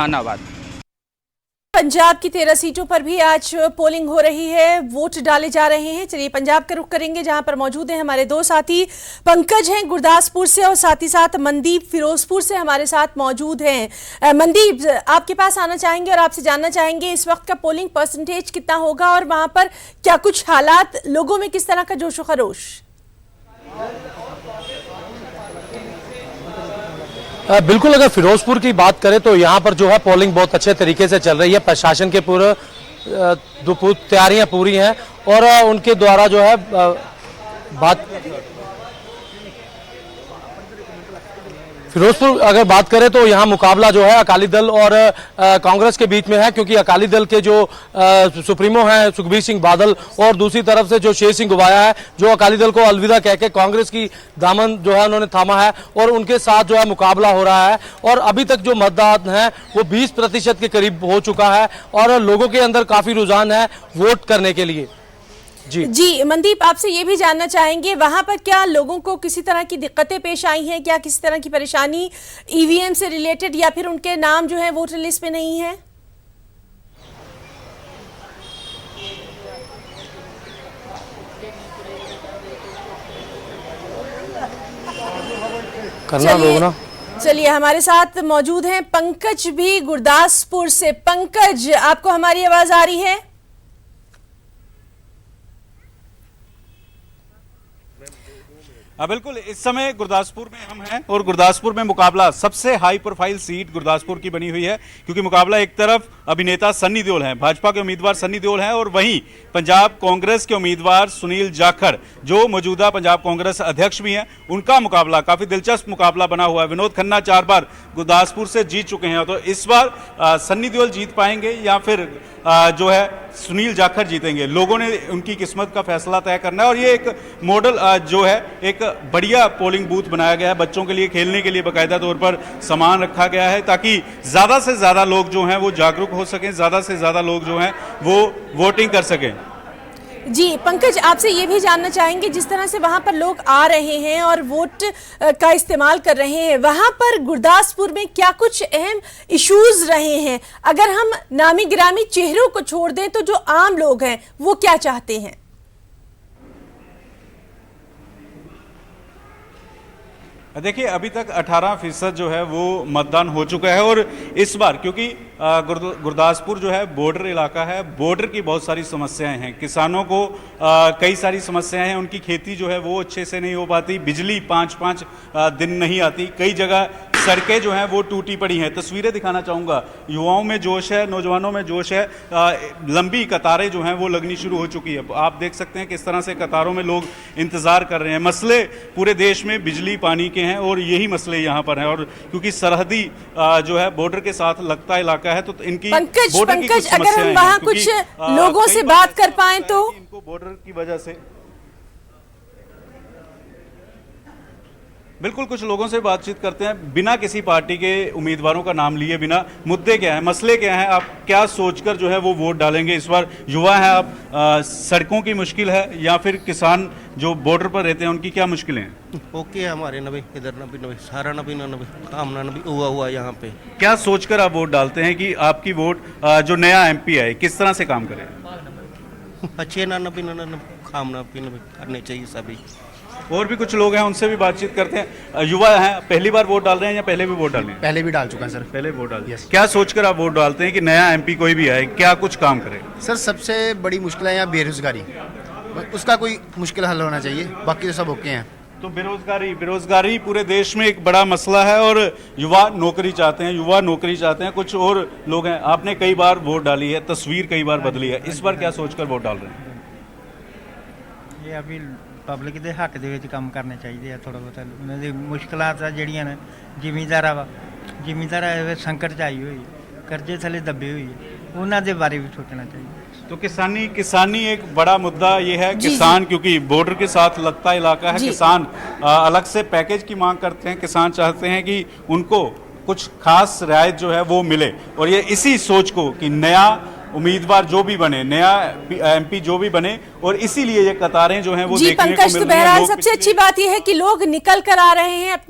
जहानाबाद। पंजाब की 13 सीटों पर भी आज पोलिंग हो रही है, वोट डाले जा रहे हैं। चलिए पंजाब का रुख करेंगे, जहां पर मौजूद हैं हमारे दो साथी। पंकज हैं गुरदासपुर से और साथ ही साथ मनदीप फिरोजपुर से हमारे साथ मौजूद हैं। मनदीप, आपके पास आना चाहेंगे और आपसे जानना चाहेंगे इस वक्त का पोलिंग परसेंटेज कितना होगा और वहां पर क्या कुछ हालात, लोगों में किस तरह का जोशो खरोश? बिल्कुल, अगर फिरोजपुर की बात करें तो यहाँ पर जो है पोलिंग बहुत अच्छे तरीके से चल रही है। प्रशासन के पूरे तैयारियां पूरी हैं और उनके द्वारा जो है बात फिरोजपुर अगर बात करें तो यहाँ मुकाबला जो है अकाली दल और कांग्रेस के बीच में है, क्योंकि अकाली दल के जो सुप्रीमो हैं सुखबीर सिंह बादल और दूसरी तरफ से जो शेर सिंह घुबाया है, जो अकाली दल को अलविदा कह के कांग्रेस की दामन जो है उन्होंने थामा है और उनके साथ जो है मुकाबला हो रहा है। और अभी तक जो मतदान है वो 20% के करीब हो चुका है और लोगों के अंदर काफी रुझान है वोट करने के लिए। जी मनदीप, आपसे ये भी जानना चाहेंगे वहां पर क्या लोगों को किसी तरह की दिक्कतें पेश आई हैं, क्या किसी तरह की परेशानी ईवीएम से रिलेटेड या फिर उनके नाम जो है वोटर लिस्ट में नहीं है? करना लोग ना। चलिए हमारे साथ मौजूद हैं पंकज भी गुरदासपुर से। पंकज, आपको हमारी आवाज आ रही है? बिल्कुल, इस समय गुरदासपुर में हम हैं और गुरदासपुर में मुकाबला सबसे हाई प्रोफाइल सीट गुरदासपुर की बनी हुई है, क्योंकि मुकाबला एक तरफ अभिनेता सन्नी देओल हैं, भाजपा के उम्मीदवार सन्नी देओल हैं, और वहीं पंजाब कांग्रेस के उम्मीदवार सुनील जाखड़ जो मौजूदा पंजाब कांग्रेस अध्यक्ष भी हैं, उनका मुकाबला काफी दिलचस्प मुकाबला बना हुआ है। विनोद खन्ना 4 बार गुरदासपुर से जीत चुके हैं, तो इस बार सन्नी देओल जीत पाएंगे या फिर जो है सुनील जाखड़ जीतेंगे? लोगों ने उनकी किस्मत का फैसला तय करना है। और ये एक मॉडल जो है एक बढ़िया पोलिंग बूथ बनाया गया है, बच्चों के लिए खेलने के लिए बाकायदा तौर पर सामान रखा गया है, ताकि ज्यादा से ज्यादा लोग जो हैं वो जागरूक हो सकें, ज्यादा से ज्यादा लोग जो हैं वो वोटिंग कर सकें। जी पंकज, आपसे ये भी जानना चाहेंगे जिस तरह से वहां पर लोग आ रहे हैं और वोट का इस्तेमाल कर रहे हैं, वहां पर गुरदासपुर में क्या कुछ अहम इश्यूज रहे हैं? अगर हम नामी गिरामी चेहरों को छोड़ दें तो जो आम लोग हैं वो क्या चाहते हैं? देखिए, अभी तक 18% जो है वो मतदान हो चुका है, और इस बार क्योंकि गुरदासपुर जो है बॉर्डर इलाका है, बॉर्डर की बहुत सारी समस्याएं हैं, किसानों को कई सारी समस्याएं हैं, उनकी खेती जो है वो अच्छे से नहीं हो पाती, बिजली 5-5 दिन नहीं आती, कई जगह सड़कें जो हैं वो टूटी पड़ी हैं। तस्वीरें दिखाना चाहूँगा, युवाओं में जोश है, नौजवानों में जोश है, लंबी कतारें जो हैं वो लगनी शुरू हो चुकी है। आप देख सकते हैं किस तरह से कतारों में लोग इंतज़ार कर रहे हैं। मसले पूरे देश में बिजली पानी के हैं और यही मसले यहाँ पर हैं, और क्योंकि सरहदी जो है बॉर्डर के साथ लगता इलाका है, तो इनकी पंकज अगर हम वहाँ कुछ लोगों से बात कर पाएं तो इनको बॉर्डर की वजह से बिल्कुल कुछ लोगों से बातचीत करते हैं, बिना किसी पार्टी के उम्मीदवारों का नाम लिए बिना। मुद्दे क्या हैं, मसले क्या हैं, आप क्या सोचकर जो है वो वोट डालेंगे इस बार? युवा हैं आप, सड़कों की मुश्किल है या फिर किसान जो बॉर्डर पर रहते हैं उनकी क्या मुश्किलें हैं? ओके हमारे नबी इधर नबी सारा नबी कामना नबी हुआ यहाँ पे। क्या सोचकर आप वोट डालते हैं कि आपकी वोट जो नया MP आए किस तरह से काम करे? अच्छे ना नबी कामना करने चाहिए सभी। और भी कुछ लोग हैं, उनसे भी बातचीत करते हैं। युवा हैं, पहली बार वोट डाल रहे हैं या पहले भी वोट डाले हैं? पहले भी डाल चुका है सर। पहले वोट डाल। क्या सोचकर आप वोट डालते हैं कि नया MP कोई भी आए क्या कुछ काम करे? सर सबसे बड़ी मुश्किल है यहाँ बेरोजगारी, उसका कोई मुश्किल हल होना चाहिए, बाकी तो सब ओके हैं। तो बेरोजगारी पूरे देश में एक बड़ा मसला है और युवा नौकरी चाहते हैं, कुछ और लोग हैं। आपने कई बार वोट डाली है, तस्वीर कई बार बदली है, इस बार क्या सोचकर वोट डाल रहे हैं? ये अभी पब्लिक के हक दे विच काम करने चाहिए, थोड़ा बहुत मुश्किलात ਜਿਹੜੀਆਂ ਨੇ ਜ਼ਿਮੀਂਦਾਰ संकट ਚ आई हुई, कर्जे थले दबे हुई है, उन्होंने दे बारे भी सोचना चाहिए। तो किसानी एक बड़ा मुद्दा ये है, किसान क्योंकि बॉर्डर के साथ लगता इलाका है, किसान अलग से पैकेज की मांग करते हैं, किसान चाहते हैं कि उनको कुछ खास रियायत जो है वो मिले, और ये इसी सोच को कि नया उम्मीदवार जो भी बने, नया MP जो भी बने, और इसीलिए ये कतारें जो हैं वो देखने को मिल रही हैं। पंकज, तो बहरहाल सबसे अच्छी बात यह है कि लोग निकल कर आ रहे हैं।